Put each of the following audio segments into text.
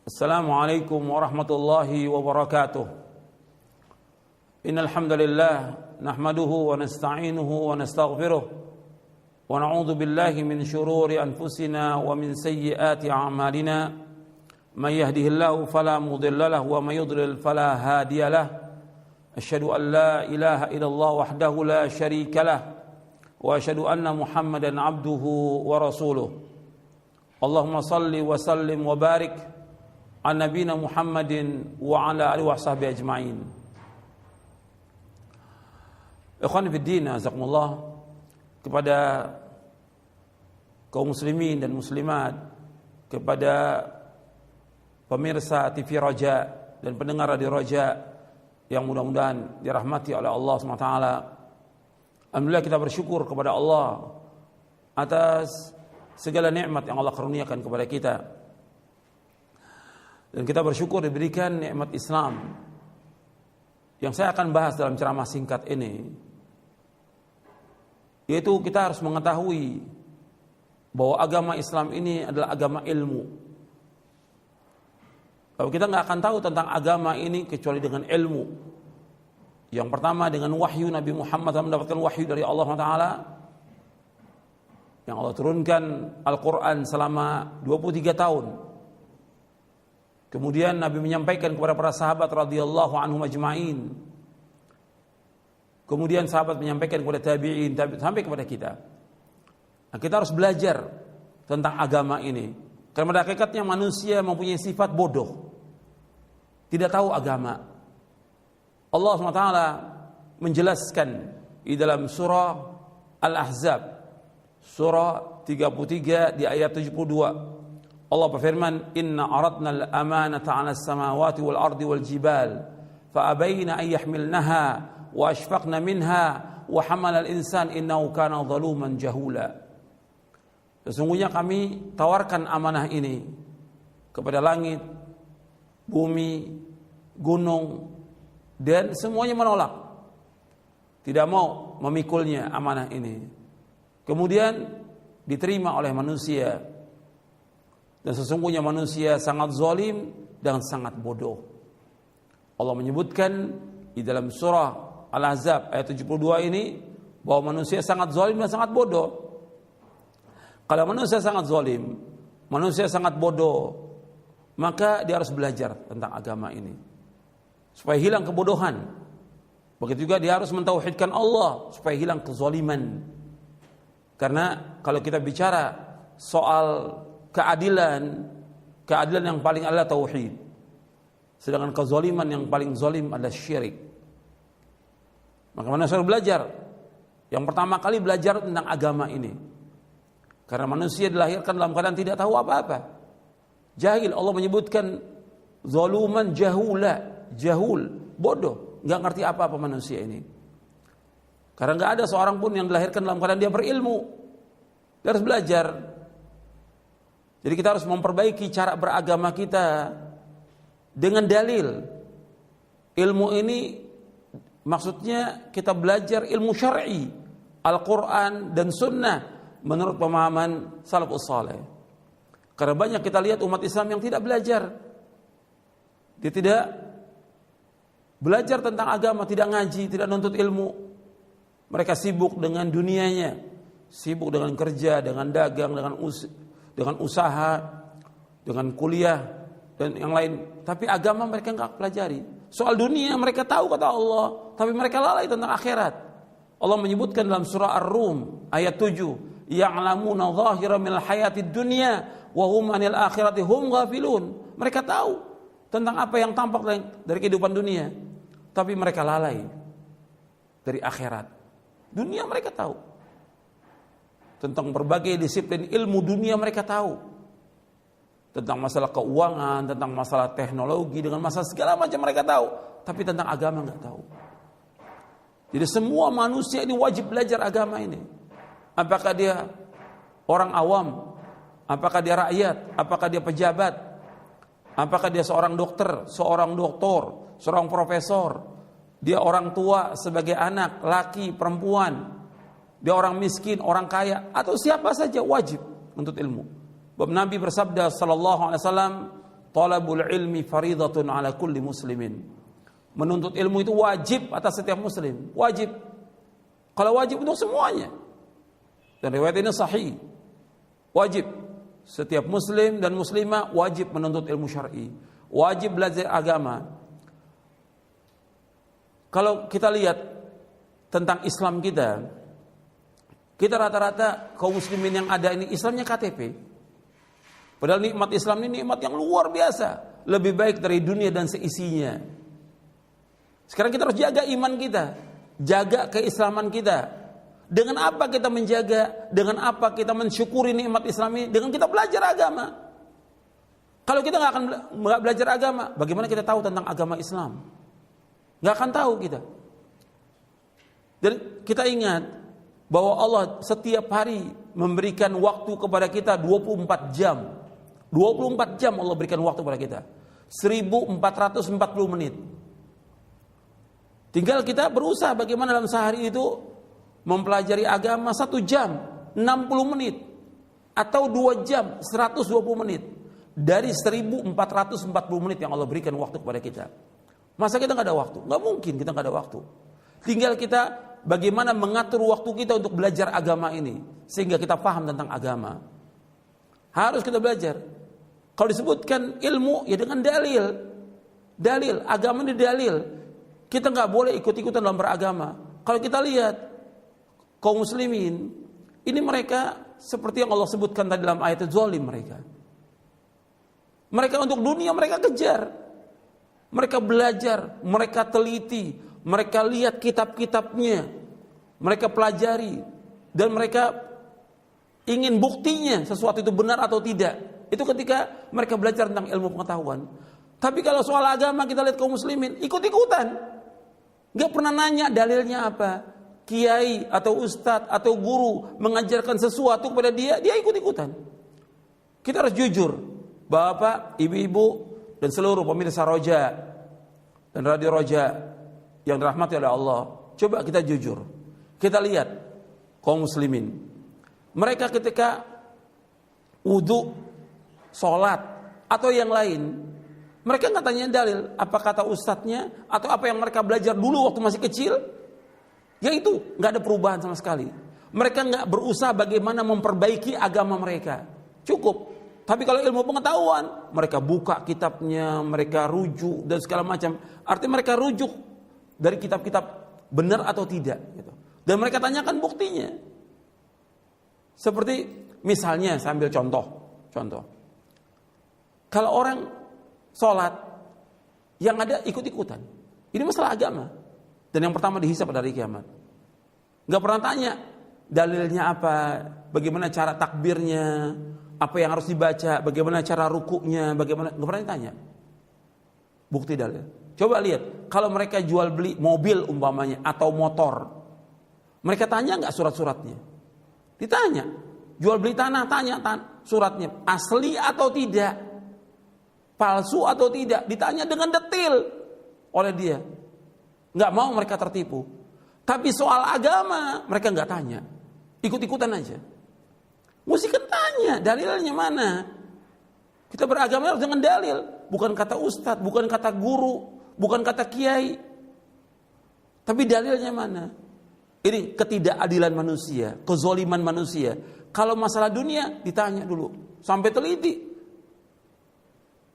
Assalamualaikum warahmatullahi wabarakatuh. Innal hamdalillah nahmaduhu wa nasta'inuhu wa nastaghfiruh wa na'udzu billahi min shururi anfusina wa min sayyiati a'malina. May yahdihillahu fala mudilla lahu wa may yudlil fala hadiya lahu. Asyhadu an la ilaha illallah wahdahu la syarika lahu wa asyhadu anna Muhammadan abduhu wa rasuluh. Allahumma salli wa sallim wa barik an nabiyina Muhammadin wa ala alihi wa sahbihi ajma'in. Ikhwan fiddin, azakumullah, kepada kaum muslimin dan muslimat, kepada pemirsa TV Raja dan pendengar Radio Raja yang mudah-mudahan dirahmati oleh Allah SWT. Alhamdulillah, kita bersyukur kepada Allah atas segala nikmat yang Allah karuniakan kepada kita. Dan kita bersyukur diberikan nikmat Islam. Yang saya akan bahas dalam ceramah singkat ini, yaitu kita harus mengetahui bahwa agama Islam ini adalah agama ilmu. Kalau kita nggak akan tahu tentang agama ini kecuali dengan ilmu. Yang pertama dengan wahyu. Nabi Muhammad mendapatkan wahyu dari Allah Taala, yang Allah turunkan Al-Quran selama 23 tahun. Kemudian Nabi menyampaikan kepada para sahabat radhiyallahu anhum ajma'in. Kemudian sahabat menyampaikan kepada tabi'in, sampai kepada kita. Nah, kita harus belajar tentang agama ini. Karena pada hakikatnya manusia mempunyai sifat bodoh, tidak tahu agama. Allah SWT menjelaskan di dalam surah Al-Ahzab, surah 33 di ayat 72. Allah berfirman, "Inna aradna al-amanata 'ala as-samawati wal ardi wal jibal fa abayna an yahmilnaha wa ashfaqna minha wa hamala al-insan innahu kana zaluman jahula." Sesungguhnya kami tawarkan amanah ini kepada langit, bumi, gunung, dan semuanya menolak. Tidak mau memikulnya amanah ini. Kemudian diterima oleh manusia. Dan sesungguhnya manusia sangat zalim dan sangat bodoh. Allah menyebutkan di dalam surah Al-Ahzab ayat 72 ini bahwa manusia sangat zalim dan sangat bodoh. Kalau manusia sangat zalim, manusia sangat bodoh, maka dia harus belajar tentang agama ini supaya hilang kebodohan. Begitu juga dia harus mentauhidkan Allah supaya hilang kezaliman. Karena kalau kita bicara soal keadilan yang paling adalah tauhid. Sedangkan kezaliman yang paling zalim adalah syirik. Maka manusia harus belajar. Yang pertama kali belajar tentang agama ini. Karena manusia dilahirkan dalam keadaan tidak tahu apa-apa. Jahil. Allah menyebutkan zaluman jahula, jahul, bodoh, enggak ngerti apa-apa manusia ini. Karena enggak ada seorang pun yang dilahirkan dalam keadaan dia berilmu. Dia harus belajar. Jadi kita harus memperbaiki cara beragama kita dengan dalil. Ilmu ini maksudnya kita belajar ilmu syar'i, Al-Quran dan Sunnah menurut pemahaman salafus saleh. Karena banyak kita lihat umat Islam yang tidak belajar. Dia tidak belajar tentang agama, tidak ngaji, tidak nuntut ilmu. Mereka sibuk dengan dunianya, sibuk dengan kerja, dengan dagang, dengan usaha, dengan kuliah dan yang lain. Tapi agama mereka enggak pelajari. Soal dunia mereka tahu kata Allah, tapi mereka lalai tentang akhirat. Allah menyebutkan dalam surah Ar-Rum ayat 7, "Ya'lamuna zahiran minal hayatid dunya wa hum 'anil akhirati hum ghafilun." Mereka tahu tentang apa yang tampak dari kehidupan dunia, tapi mereka lalai dari akhirat. Dunia mereka tahu. Tentang berbagai disiplin ilmu dunia mereka tahu. Tentang masalah keuangan, tentang masalah teknologi, dengan masalah segala macam mereka tahu. Tapi tentang agama enggak tahu. Jadi semua manusia ini wajib belajar agama ini. Apakah dia orang awam, apakah dia rakyat, apakah dia pejabat, apakah dia seorang dokter, seorang doktor, seorang profesor, dia orang tua sebagai anak, laki, perempuan, dia orang miskin, orang kaya, atau siapa saja wajib menuntut ilmu. Sebab Nabi bersabda sallallahu alaihi wasallam, talabul ilmi faridatun ala kulli muslimin. Menuntut ilmu itu wajib atas setiap muslim, wajib. Kalau wajib untuk semuanya. Dan riwayat ini sahih. Wajib. Setiap muslim dan muslimah wajib menuntut ilmu syar'i. Wajib belajar agama. Kalau kita lihat tentang Islam kita rata-rata kaum muslimin yang ada ini Islamnya KTP. Padahal nikmat Islam ini nikmat yang luar biasa, lebih baik dari dunia dan seisinya. Sekarang kita harus jaga iman kita, jaga keislaman kita. Dengan apa kita menjaga? Dengan apa kita mensyukuri nikmat Islam ini? Dengan kita belajar agama. Kalau kita nggak akan belajar agama, bagaimana kita tahu tentang agama Islam? Nggak akan tahu kita. Dan kita ingat bahwa Allah setiap hari memberikan waktu kepada kita 24 jam. 24 jam Allah berikan waktu kepada kita. 1440 menit. Tinggal kita berusaha bagaimana dalam sehari itu mempelajari agama 1 jam, 60 menit. Atau 2 jam, 120 menit. Dari 1440 menit yang Allah berikan waktu kepada kita. Masa kita nggak ada waktu? Nggak mungkin kita nggak ada waktu. Tinggal kita bagaimana mengatur waktu kita untuk belajar agama ini. Sehingga kita paham tentang agama. Harus kita belajar. Kalau disebutkan ilmu, ya dengan dalil. Dalil, agama ini dalil. Kita nggak boleh ikut-ikutan dalam beragama. Kalau kita lihat kaum muslimin, ini mereka seperti yang Allah sebutkan tadi dalam ayat zalim mereka. Mereka untuk dunia mereka kejar. Mereka belajar, mereka teliti, mereka lihat kitab-kitabnya, mereka pelajari, dan mereka ingin buktinya sesuatu itu benar atau tidak. Itu ketika mereka belajar tentang ilmu pengetahuan. Tapi kalau soal agama kita lihat kaum muslimin ikut-ikutan, gak pernah nanya dalilnya apa. Kiai atau ustadz atau guru mengajarkan sesuatu kepada dia ikut-ikutan. Kita harus jujur, bapak, ibu-ibu, dan seluruh pemirsa Roja dan Radio Roja yang dirahmati oleh Allah. Coba kita jujur. Kita lihat kaum muslimin. Mereka ketika wudu, sholat, atau yang lain, mereka nggak tanya dalil, apa kata ustadznya, atau apa yang mereka belajar dulu waktu masih kecil. Ya itu, nggak ada perubahan sama sekali. Mereka nggak berusaha bagaimana memperbaiki agama mereka. Cukup. Tapi kalau ilmu pengetahuan, mereka buka kitabnya, mereka rujuk dan segala macam. Artinya mereka rujuk dari kitab-kitab benar atau tidak. Gitu. Dan mereka tanyakan buktinya. Seperti misalnya, saya ambil contoh. Kalau orang sholat, yang ada ikut-ikutan. Ini masalah agama. Dan yang pertama dihisab pada hari kiamat. Gak pernah tanya dalilnya apa, bagaimana cara takbirnya, apa yang harus dibaca, bagaimana cara rukuknya, bagaimana, gak pernah ditanya. Bukti dalil. Coba lihat, kalau mereka jual beli mobil umpamanya atau motor, mereka tanya gak surat-suratnya? Ditanya. Jual beli tanah, tanya suratnya asli atau tidak, palsu atau tidak, ditanya dengan detail oleh dia. Nggak mau mereka tertipu. Tapi soal agama mereka nggak tanya, ikut-ikutan aja. Mesti kan tanya dalilnya mana. Kita beragama harus dengan dalil, bukan kata ustadz, bukan kata guru, bukan kata kiai. Tapi dalilnya mana? Ini ketidakadilan manusia, kezoliman manusia. Kalau masalah dunia ditanya dulu, sampai teliti.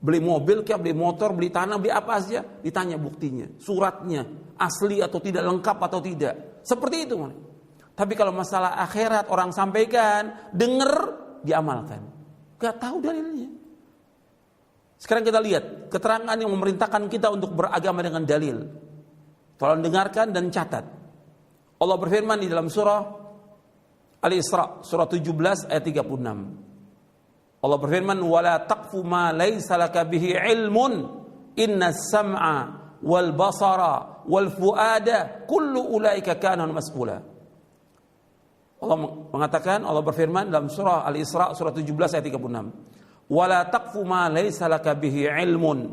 Beli mobil, beli motor, beli tanah, beli apa saja, ditanya buktinya, suratnya, asli atau tidak, lengkap atau tidak. Seperti itu. Tapi kalau masalah akhirat orang sampaikan, dengar, diamalkan. Gak tahu dalilnya. Sekarang kita lihat keterangan yang memerintahkan kita untuk beragama dengan dalil. Tolong dengarkan dan catat. Allah berfirman di dalam surah Al-Isra, surah 17 ayat 36. Allah berfirman, "Wala taqfu ma laysa laka bihi ilmun, innas sam'a wal basara wal fuada kullu ulaika kana mas'ula." Allah mengatakan, Allah berfirman dalam surah Al-Isra surah 17 ayat 36. "Wala taqfu ma laysa laka bihi ilmun,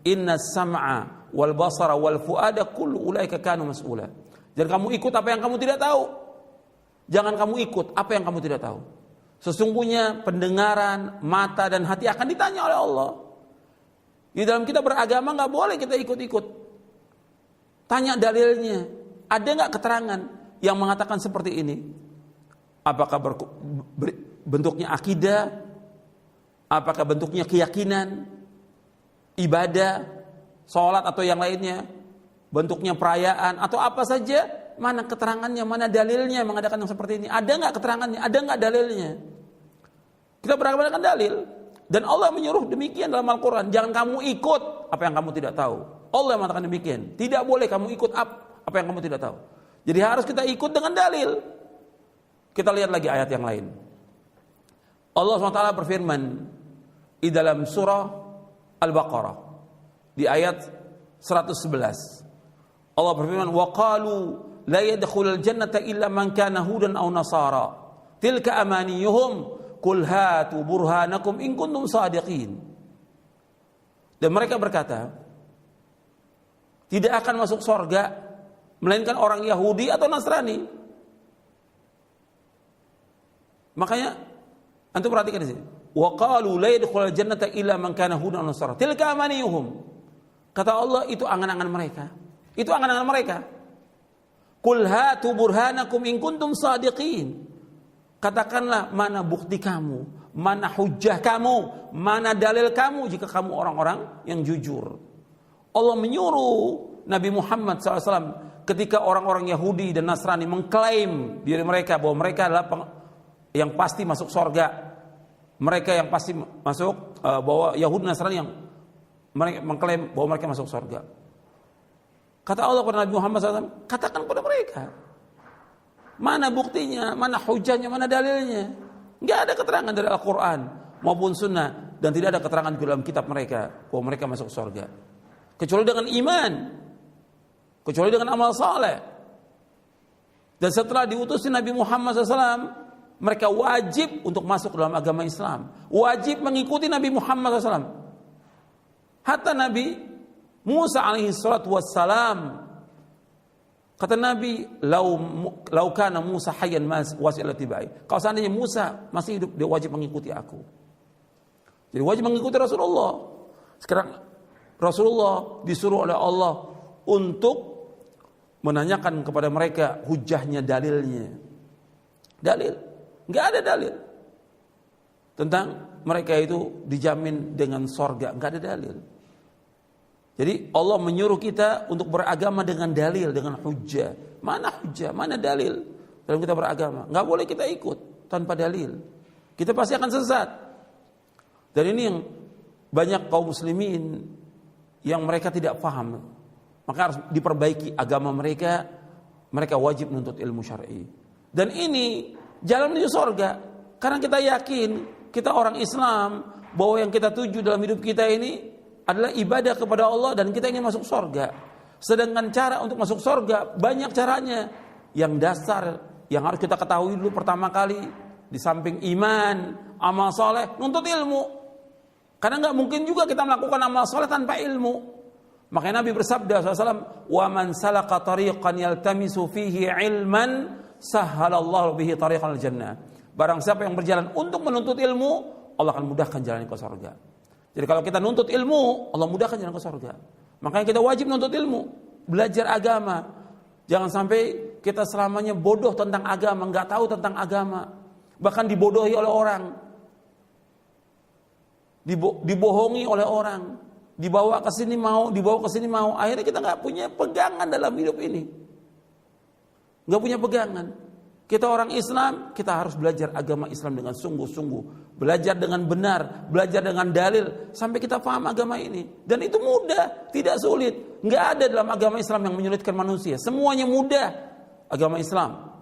innas sam'a wal basara wal fuada kullu ulaika kana mas'ula." Jangan kamu ikut apa yang kamu tidak tahu. Jangan kamu ikut apa yang kamu tidak tahu. Sesungguhnya pendengaran, mata dan hati akan ditanya oleh Allah. Di dalam kita beragama nggak boleh kita ikut-ikut. Tanya dalilnya. Ada nggak keterangan yang mengatakan seperti ini? Apakah bentuknya akidah? Apakah bentuknya keyakinan, ibadah, sholat atau yang lainnya? Bentuknya perayaan atau apa saja? Mana keterangannya? Mana dalilnya mengadakan yang seperti ini? Ada nggak keterangannya? Ada nggak dalilnya? Kita beragama dengan dalil. Dan Allah menyuruh demikian dalam Al-Quran. Jangan kamu ikut apa yang kamu tidak tahu. Allah yang mengatakan demikian. Tidak boleh kamu ikut apa yang kamu tidak tahu. Jadi harus kita ikut dengan dalil. Kita lihat lagi ayat yang lain. Allah SWT berfirman di dalam surah Al-Baqarah di ayat 111. Allah berfirman, "Wa qalu la yadkhulul jannata illa man kana hudan aw nasara. Tilka amaniyuhum. Qul hatu burhanakum in kuntum shadiqin." Dan mereka berkata, tidak akan masuk surga melainkan orang Yahudi atau Nasrani. Makanya antum perhatikan di sini. Wa qalu la yadkhulul jannata illa man kana hudan aw nasara. Tilka amaniyuhum. Kata Allah, itu angan-angan mereka. Itu angan-angan mereka. Qul hatu burhanakum in kuntum shadiqin. Katakanlah mana bukti kamu, mana hujjah kamu, mana dalil kamu jika kamu orang-orang yang jujur. Allah menyuruh Nabi Muhammad SAW ketika orang-orang Yahudi dan Nasrani mengklaim diri mereka bahwa mereka adalah yang pasti masuk surga. Mereka yang pasti masuk, bahwa Yahudi dan Nasrani yang mereka mengklaim bahwa mereka masuk surga. Kata Allah kepada Nabi Muhammad SAW, katakan kepada mereka, mana buktinya, mana hujahnya, mana dalilnya? Enggak ada keterangan dari Al-Quran maupun Sunnah, dan tidak ada keterangan di dalam kitab mereka bahwa mereka masuk surga. Kecuali dengan iman, kecuali dengan amal saleh. Dan setelah diutus Nabi Muhammad SAW, mereka wajib untuk masuk dalam agama Islam, wajib mengikuti Nabi Muhammad SAW. Hatta Nabi Musa alaihi salatu wassalam, kata Nabi, lau kana Musa hayyan wasi'ala tibai. Kalau seandainya Musa masih hidup, dia wajib mengikuti aku. Jadi wajib mengikuti Rasulullah. Sekarang Rasulullah disuruh oleh Allah untuk menanyakan kepada mereka hujahnya, dalilnya. Dalil, enggak ada dalil tentang mereka itu dijamin dengan sorga, enggak ada dalil. Jadi Allah menyuruh kita untuk beragama dengan dalil, dengan hujjah. Mana hujjah, mana dalil dalam kita beragama? Enggak boleh kita ikut tanpa dalil. Kita pasti akan sesat. Dan ini yang banyak kaum muslimin yang mereka tidak paham. Maka harus diperbaiki agama mereka. Mereka wajib menuntut ilmu syar'i. Dan ini jalan menuju surga. Karena kita yakin, kita orang Islam, bahwa yang kita tuju dalam hidup kita ini adalah ibadah kepada Allah dan kita ingin masuk surga. Sedangkan cara untuk masuk surga banyak caranya. Yang dasar yang harus kita ketahui dulu pertama kali, di samping iman, amal soleh, nuntut ilmu. Karena nggak mungkin juga kita melakukan amal soleh tanpa ilmu. Makanya Nabi bersabda SAW, "Wa man salaka tariqan yaltamisu fihi ilman, sahhalallahu bihi tariqal jannah." Barang siapa yang berjalan untuk menuntut ilmu, Allah akan mudahkan jalan ke surga. Jadi kalau kita nuntut ilmu, Allah mudahkan jalan ke surga. Makanya kita wajib nuntut ilmu, belajar agama. Jangan sampai kita selamanya bodoh tentang agama, nggak tahu tentang agama, bahkan dibodohi oleh orang, dibohongi oleh orang, dibawa ke sini mau, dibawa ke sini mau. Akhirnya kita nggak punya pegangan dalam hidup ini, nggak punya pegangan. Kita orang Islam, kita harus belajar agama Islam dengan sungguh-sungguh. Belajar dengan benar, belajar dengan dalil, sampai kita paham agama ini. Dan itu mudah, tidak sulit. Nggak ada dalam agama Islam yang menyulitkan manusia. Semuanya mudah, agama Islam.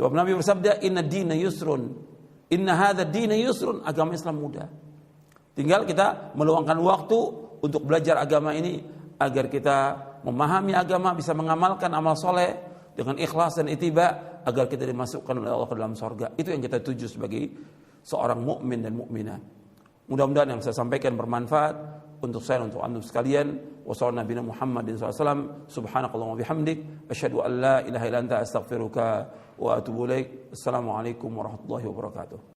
Sebab Nabi bersabda, "Inna dina yusrun. Inna hadha dina yusrun." Agama Islam mudah. Tinggal kita meluangkan waktu untuk belajar agama ini, agar kita memahami agama, bisa mengamalkan amal soleh dengan ikhlas dan ittiba, agar kita dimasukkan oleh Allah ke dalam surga. Itu yang kita tuju sebagai seorang mukmin dan mukminah. Mudah-mudahan yang saya sampaikan bermanfaat untuk saya dan untuk antum sekalian. Wassallallahu Nabi Muhammad SAW. Subhanakallahumma bihamdik, asyhadu an la ilaha illa anta, astaghfiruka wa atubu ilaik. Assalamualaikum warahmatullahi wabarakatuh.